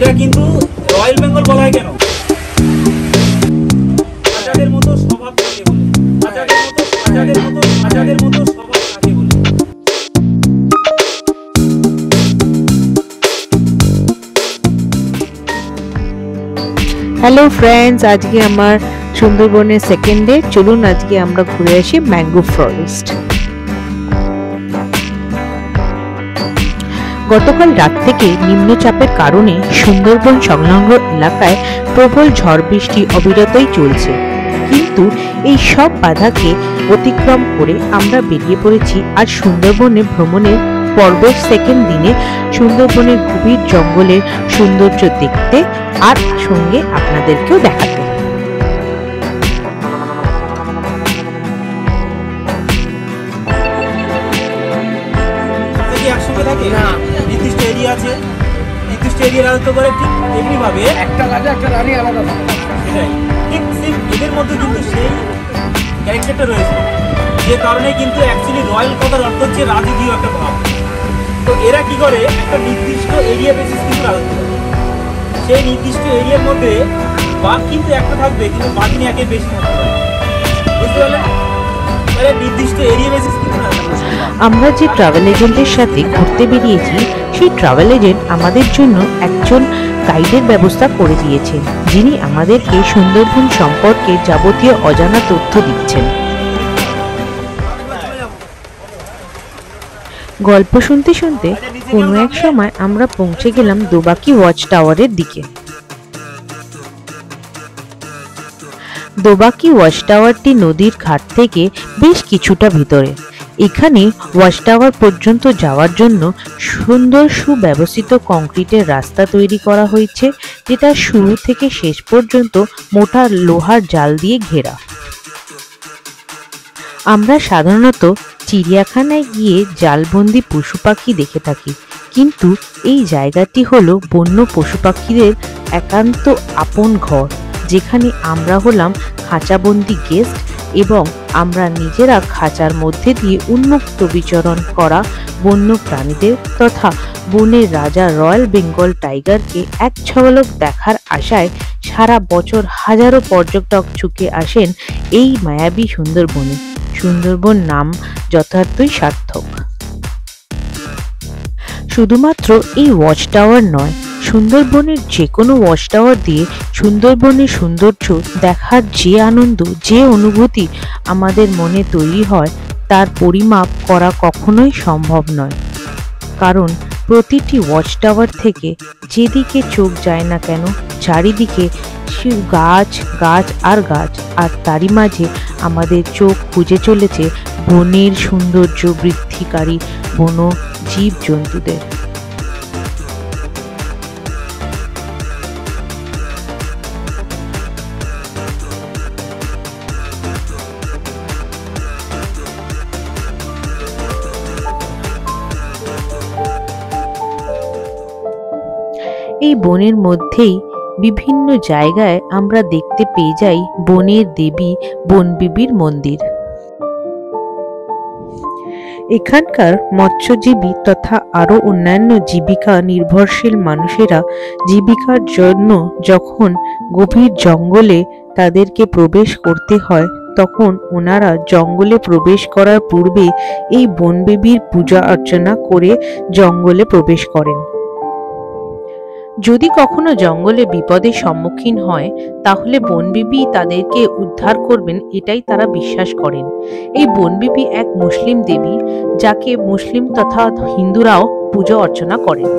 এটা কিন্তু রয়্যাল বেঙ্গল বলা হয় কেন? রাজাদের মতো স্বভাব কাকে বলে? রাজাদের মতো স্বভাব কাকে বলে? হ্যালো ফ্রেন্ডস, আজকে আমার সুন্দরবনের সেকেন্ড ডে। চলুন আজকে আমরা ঘুরে আসি ম্যাঙ্গ্রোভ ফরেস্ট। গতকাল রাত থেকে নিম্নচাপের কারণে সুন্দরবন সংলগ্ন এলাকায় প্রবল ঝড় বৃষ্টি অবিরতই চলছে, কিন্তু এই সব বাধাকে অতিক্রম করে আমরা বেরিয়ে পড়েছি আজ সুন্দরবনে ভ্রমণের পর্বের সেকেন্ড দিনে সুন্দরবনের গভীর জঙ্গলের সৌন্দর্য দেখতে আর সঙ্গে আপনাদেরকেও দেখাতে। একসঙ্গে থাকে না, নির্দিষ্ট এরিয়া আছে, নির্দিষ্ট এরিয়া রাজত্ব করে। ঠিক এমনি ভাবে একটা রাজা একটা রানী আলাদা থাকে, সেটাই ঠিক সেম এদের মধ্যে কিন্তু সেই ক্যারেক্টারটা রয়েছে, যে কারণে কিন্তু অ্যাকচুয়ালি রয়্যাল কথার অর্থ হচ্ছে রাজকীয় একটা ভাব। তো এরা কি করে, একটা নির্দিষ্ট এরিয়া বেসিস কিন্তু রাজত্ব করে। সেই নির্দিষ্ট এরিয়ার মধ্যে বাঘ কিন্তু একটা থাকবে, কিন্তু বাঘিনী একে বেশি থাকতে পারে, বুঝতে পারলেন? নির্দিষ্ট এরিয়া বেসিস কিন্তু আমরা যে ট্রাভেল এজেন্টের সাথে ঘুরতে বেরিয়েছি, সেই ট্রাভেল এজেন্ট আমাদের জন্য একজন গাইডের ব্যবস্থা করে দিয়েছেন, যিনি আমাদেরকে সুন্দরবন সম্পর্কে যাবতীয় অজানা তথ্য দিচ্ছেন। গল্প শুনতে শুনতে কোনো এক সময় আমরা পৌঁছে গেলাম দোবাকি ওয়াচ টাওয়ারের দিকে। দোবাকি ওয়াচ টাওয়ারটি নদীর ঘাট থেকে বেশ কিছুটা ভিতরে। এখানে ওয়াচ টাওয়ার পর্যন্ত যাওয়ার জন্য সুন্দর সুব্যবস্থিত কংক্রিটের রাস্তা তৈরি করা হয়েছে, যেটা শুরু থেকে শেষ পর্যন্ত মোটা লোহার জাল দিয়ে ঘেরা। আমরা সাধারণত চিড়িয়াখানায় গিয়ে জালবন্দি পশু পাখি দেখে থাকি, কিন্তু এই জায়গাটি হলো বন্য পশু পাখিদের একান্ত আপন ঘর, যেখানে আমরা হলাম খাঁচাবন্দি গেস্ট এবং আমরা নিজেরা খাঁচার মধ্যে দিয়ে উন্মুক্ত বিচরণ করা বন্য প্রাণীদের তথা বনের রাজা রয়্যাল বেঙ্গল টাইগারকে এক ঝলক দেখার আশায় সারা বছর হাজারো পর্যটক ছুটে আসেন এই মায়াবী সুন্দরবনে। সুন্দরবন নাম যথার্থই সার্থক। শুধুমাত্র এই ওয়াচ টাওয়ার নয়, সুন্দরবনের যে কোনো ওয়াচ টাওয়ার দিয়ে সুন্দরবনের সৌন্দর্য দেখার যে আনন্দ, যে অনুভূতি আমাদের মনে তৈরি হয়, তার পরিমাপ করা কখনোই সম্ভব নয়। কারণ প্রতিটি ওয়াচ টাওয়ার থেকে যেদিকে চোখ যায় না কেন, চারিদিকে গাছ গাছ আর গাছ, আর তারই মাঝে আমাদের চোখ খুঁজে চলেছে বনের সৌন্দর্য বৃদ্ধিকারী বন জীব জন্তুদের। এই বনের মধ্যেই বিভিন্ন জায়গায় আমরা দেখতে পেয়ে যাই বনের দেবী বনবিবির মন্দির। এখানকার মৎস্যজীবী তথা আরো অন্যান্য জীবিকা নির্ভরশীল মানুষেরা জীবিকার জন্য যখন গভীর জঙ্গলে তাদেরকে প্রবেশ করতে হয়, তখন ওনারা জঙ্গলে প্রবেশ করার পূর্বে এই বনবিবির পূজা অর্চনা করে জঙ্গলে প্রবেশ করেন। যদি কখনো জঙ্গলে বিপদের সম্মুখীন হয়, তাহলে বনবিবি তাদেরকে উদ্ধার করবেন, এটাই তারা বিশ্বাস করেন। এই বনবিবি এক মুসলিম দেবী, যাকে মুসলিম তথা হিন্দুরাও পূজা অর্চনা করেন।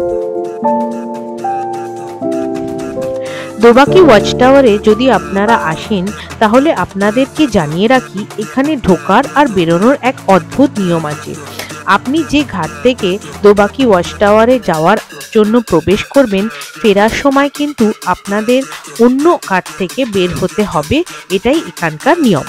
দোবাকি ওয়াচ টাওয়ারে যদি আপনারা আসেন, তাহলে আপনাদেরকে জানিয়ে রাখি, এখানে ঢোকার আর বেরোনোর এক অদ্ভুত নিয়ম আছে। আপনি যে ঘাট থেকে দোবাকি ওয়াচ টাওয়ারে যাওয়ার জন্য প্রবেশ করবেন, ফেরার সময় কিন্তু আপনাদের অন্য ঘাট থেকে বের হতে হবে, এটাই এখানকার নিয়ম।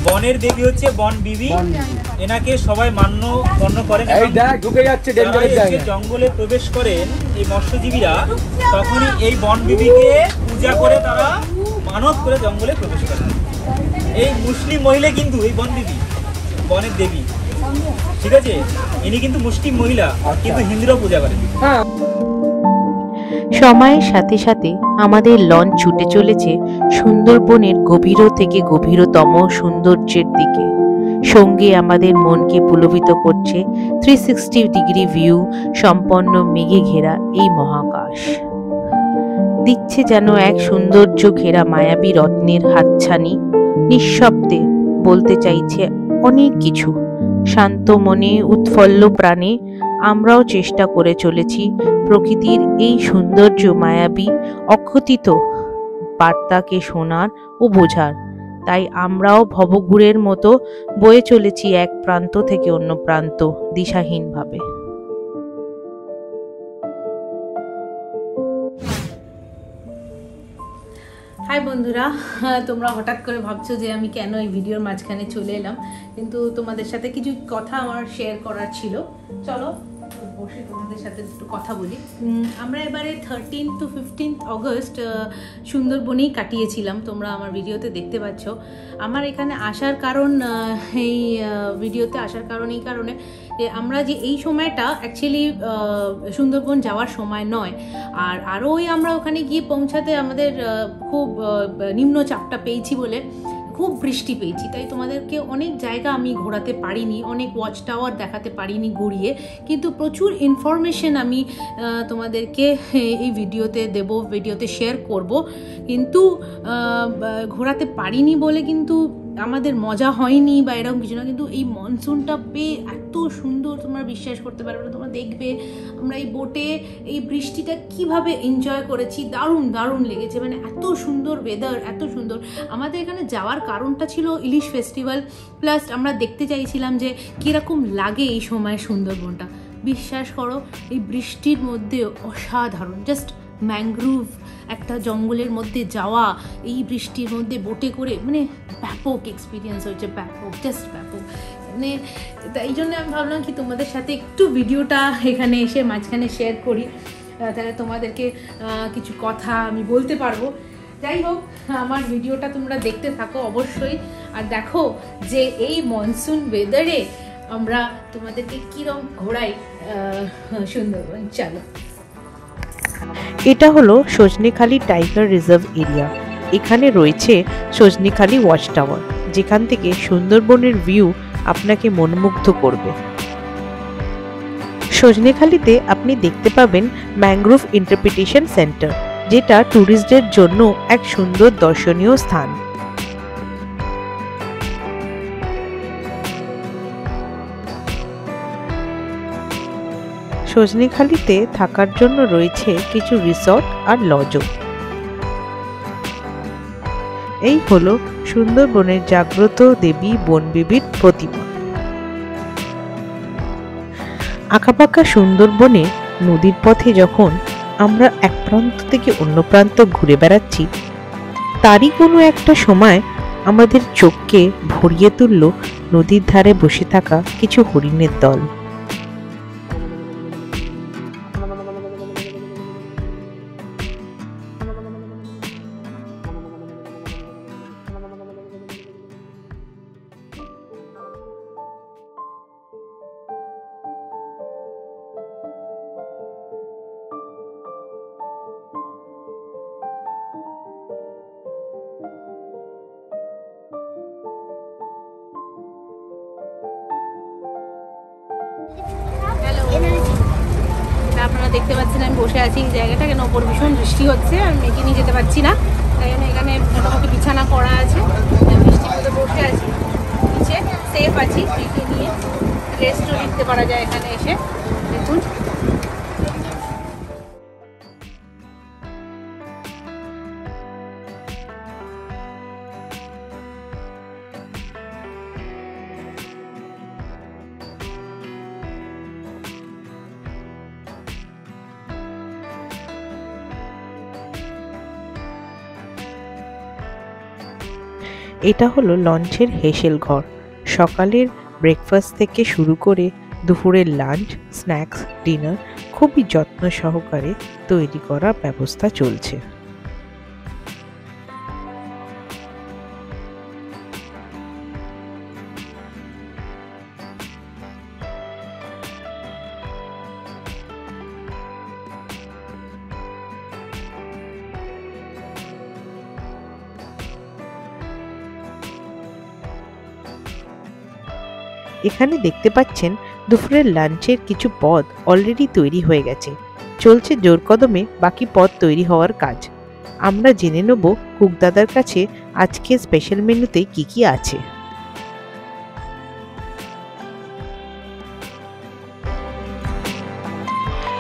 বনের দেবী হচ্ছে বন বিবি, এনাকে সবাই গণ্য করেন। জঙ্গলে প্রবেশ করেন এই মৎস্যজীবীরা, তখনই এই বন বিবিকে পূজা করে তারা মানত করে জঙ্গলে প্রবেশ করেন। এই মুসলিম মহিলা কিন্তু এই বন বিবি, বনের দেবী, ঠিক আছে, ইনি কিন্তু মুসলিম মহিলা, কিন্তু হিন্দুরাও পূজা করেন। সময়ের সাথে সাথে আমাদের লঞ্চ ছুটে চলেছে সুন্দরবনের গভীর থেকে গভীরতম সৌন্দর্যের দিকে। সঙ্গে আমাদের মনকে পুলকিত করছে 360 ডিগ্রি ভিউ সম্পন্ন মেঘে ঘেরা এই মহাকাশ। দিচ্ছে যেন এক সৌন্দর্য ঘেরা মায়াবী রত্নের হাতছানি। নিঃশব্দে বলতে চাইছে অনেক কিছু। শান্ত মনে উৎফুল্ল প্রাণে আমরাও চেষ্টা করে চলেছি প্রকৃতির এই সৌন্দর্য মায়াবী অকথিত বার্তাকে শোনার ও বোঝার। তাই আমরাও ভবঘুরের মতো বয়ে চলেছি এক প্রান্ত থেকে অন্য প্রান্ত দিশাহীনভাবে। হাই বন্ধুরা, তোমরা হঠাৎ করে ভাবছো যে আমি কেন এই ভিডিওর মাঝখানে চলে এলাম, কিন্তু তোমাদের সাথে কিছু কথা আমার শেয়ার করার ছিল। চলো বসে তোমাদের সাথে একটু কথা বলি। আমরা এবারে 13 to 15 অগস্ট সুন্দরবনেই কাটিয়েছিলাম, তোমরা আমার ভিডিওতে দেখতে পাচ্ছ। আমার এখানে আসার কারণ, এই ভিডিওতে আসার কারণ এই কারণে যে আমরা যে এই সময়টা অ্যাকচুয়ালি সুন্দরবন যাওয়ার সময় নয়, আর আরও আমরা ওখানে গিয়ে পৌঁছাতে আমাদের খুব নিম্নচাপটা পেয়েছি বলে খুব বৃষ্টি পেয়েছি, তাই তোমাদেরকে অনেক জায়গা আমি ঘোরাতে পারিনি, অনেক ওয়াচ টাওয়ার দেখাতে পারিনি ঘুরিয়ে, কিন্তু প্রচুর ইনফরমেশন আমি তোমাদেরকে এই ভিডিওতে দেব, ভিডিওতে শেয়ার করব। কিন্তু ঘোরাতে পারিনি বলে কিন্তু আমাদের মজা হয়নি বা এরকম কিছু না, কিন্তু এই মনসুনটা পেয়ে এত সুন্দর তোমরা বিশ্বাস করতে পারবে না। তোমরা দেখবে আমরা এই বোটে এই বৃষ্টিটা কিভাবে এনজয় করেছি, দারুণ দারুণ লেগেছে, মানে এত সুন্দর ওয়েদার, এত সুন্দর। আমাদের এখানে যাওয়ার কারণটা ছিল ইলিশ ফেস্টিভ্যাল, প্লাস আমরা দেখতে চাইছিলাম যে কীরকম লাগে এই সময় সুন্দরবনটা। বিশ্বাস করো এই বৃষ্টির মধ্যে অসাধারণ, জাস্ট ম্যাংগ্রোভ একটা জঙ্গলের মধ্যে যাওয়া এই বৃষ্টির মধ্যে বোটে করে, মানে ব্যাপক এক্সপিরিয়েন্স হয়েছে, ব্যাপক, জাস্ট ব্যাপক। মানে এই জন্য আমি ভাবলাম কি তোমাদের সাথে একটু ভিডিওটা এখানে এসে মাঝখানে শেয়ার করি, তাহলে তোমাদেরকে কিছু কথা আমি বলতে পারবো। যাই হোক, আমার ভিডিওটা তোমরা দেখতে থাকো অবশ্যই, আর দেখো যে এই মনসুন ওয়েদারে আমরা তোমাদেরকে কীরকম ঘোরাই সুন্দরবন। চলো। এটা হলো সজনেখালি টাইগার রিজার্ভ এরিয়া। এখানে রয়েছে সজনেখালি ওয়াচ টাওয়ার, যেখান থেকে সুন্দরবনের ভিউ আপনাকে মনমুগ্ধ করবে। সজনেখালিতে আপনি দেখতে পাবেন ম্যাংগ্রোভ ইন্টারপ্রিটেশন সেন্টার, যেটা ট্যুরিস্টদের জন্য এক সুন্দর দর্শনীয় স্থান। সজনেখালিতে থাকার জন্য রয়েছে কিছু রিসর্ট আর লজও। এই হলো সুন্দরবনের জাগ্রত দেবী বনবিবির প্রতিমা। আঁকাবাঁকা সুন্দরবনে নদীর পথে যখন আমরা এক প্রান্ত থেকে অন্য প্রান্ত ঘুরে বেড়াচ্ছি, তারই কোনো একটা সময় আমাদের চোখকে ভরিয়ে তুলল নদীর ধারে বসে থাকা কিছু হরিণের দল। আপনারা দেখতে পাচ্ছেন আমি বসে আছি এই জায়গাটা, কেন ওপর ভীষণ বৃষ্টি হচ্ছে, আমি মেয়েকে নিয়ে যেতে পারছি না, তাই জন্য এখানে মোটামুটি বিছানা করা আছে, বৃষ্টির মধ্যে বসে আছি, নিচে সেফ আছি, মেয়েকে নিয়ে রেস্টও নিতে পারা যায় এখানে এসে। দেখুন এটা হলো লঞ্চের হেসেল ঘর। সকালের ব্রেকফাস্ট থেকে শুরু করে দুপুরের লাঞ্চ, স্ন্যাক্স, ডিনার খুবই যত্ন সহকারে তৈরি করার ব্যবস্থা চলছে। এখানে দেখতে পাচ্ছেন দুপুরের লাঞ্চের কিছু পদ অলরেডি তৈরি হয়ে গেছে। চলছে জোর কদমে বাকি পদ তৈরি হওয়ার কাজ। আমরা জেনে নেব কুক দাদার কাছে আজকে স্পেশাল মেনুতে কি কি আছে।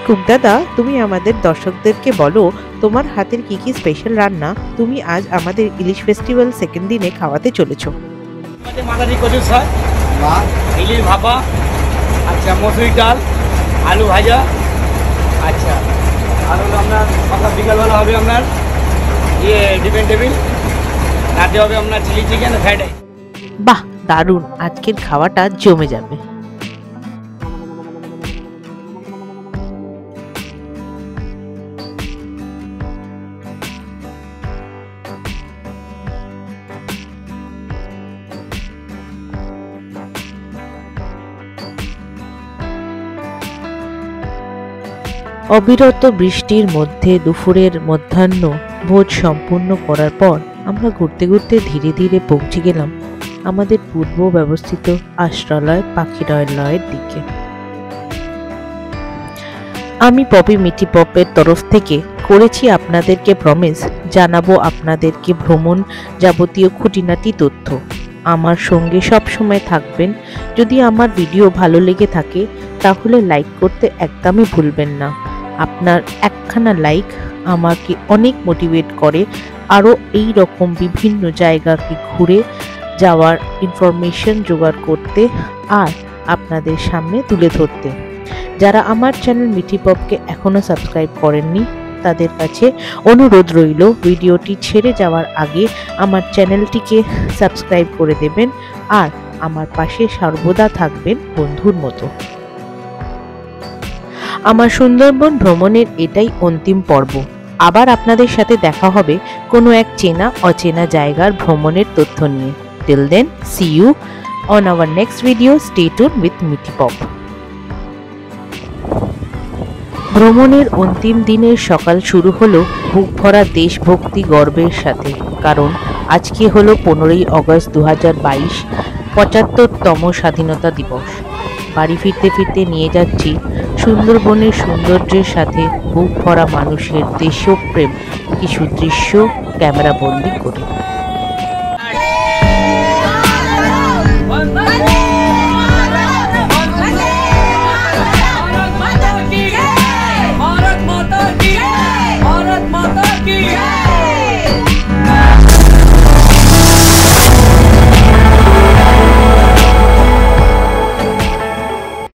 কুক দাদা, তুমি আমাদের দর্শকদেরকে বলো তোমার হাতের কি কি স্পেশাল রান্না তুমি আজ আমাদের ইলিশ ফেস্টিভ্যাল সেকেন্ড দিনে খাওয়াতে চলেছো। মাদারি কচুর শাক, ইলিশ ভাপা, আচ্ছা মসুর ডাল, আলু ভাজা, আচ্ছা আর হলো আপনার সকাল বিকালবেলা হবে আপনার ডিফেন টেবিল, রাতে হবে আপনার চিলি চিকেন, ফ্রাইড রাইস। বাহ, দারুণ! আজকের খাওয়াটা জমে যাবে। অবিরত বৃষ্টির মধ্যে দুপুরের মধ্যাহ্ন ভোজ সম্পূর্ণ করার পর আমরা ঘুরতে ঘুরতে ধীরে ধীরে পৌঁছে গেলাম আমাদের পূর্ব ব্যবস্থিত আশ্রয়ালয় পাখিরালয়ের দিকে। আমি পপি মিঠিপপের তরফ থেকে করেছি আপনাদেরকে প্রমিস, জানাবো আপনাদেরকে ভ্রমণ যাবতীয় খুঁটিনাটি তথ্য। আমার সঙ্গে সব সময় থাকবেন। যদি আমার ভিডিও ভালো লেগে থাকে তাহলে লাইক করতে একদমই ভুলবেন না। আপনার একখানা লাইক আমাকে অনেক মোটিভেট করে আরও এই রকম বিভিন্ন জায়গাকে ঘুরে যাওয়ার ইনফরমেশন জোগাড় করতে আর আপনাদের সামনে তুলে ধরতে। যারা আমার চ্যানেল মিঠিপপকে এখনও সাবস্ক্রাইব করেননি তাদের কাছে অনুরোধ রইল ভিডিওটি ছেড়ে যাওয়ার আগে আমার চ্যানেলটিকে সাবস্ক্রাইব করে দেবেন আর আমার পাশে সর্বদা থাকবেন বন্ধুর মতো। আমার সুন্দরবন ভ্রমণের এটাই অন্তিম পর্ব। আবার আপনাদের সাথে দেখা হবে কোনো এক চেনা অচেনা জায়গার ভ্রমণের তথ্য নিয়ে। Till then, see you on our next video. Stay tuned with Mithipop. ভ্রমণের অন্তিম দিনের সকাল শুরু হলো বুক ভরা দেশভক্তি গর্বের সাথে, কারণ আজকে হলো 15ই অগস্ট 2022, 75তম স্বাধীনতা দিবস। বাড়ি ফিরতে ফিরতে নিয়ে যাচ্ছি সুন্দরবনের সৌন্দর্যের সাথে বুক ভরা মানুষের দেশপ্রেম কিছু দৃশ্য ক্যামেরা বন্দি করে।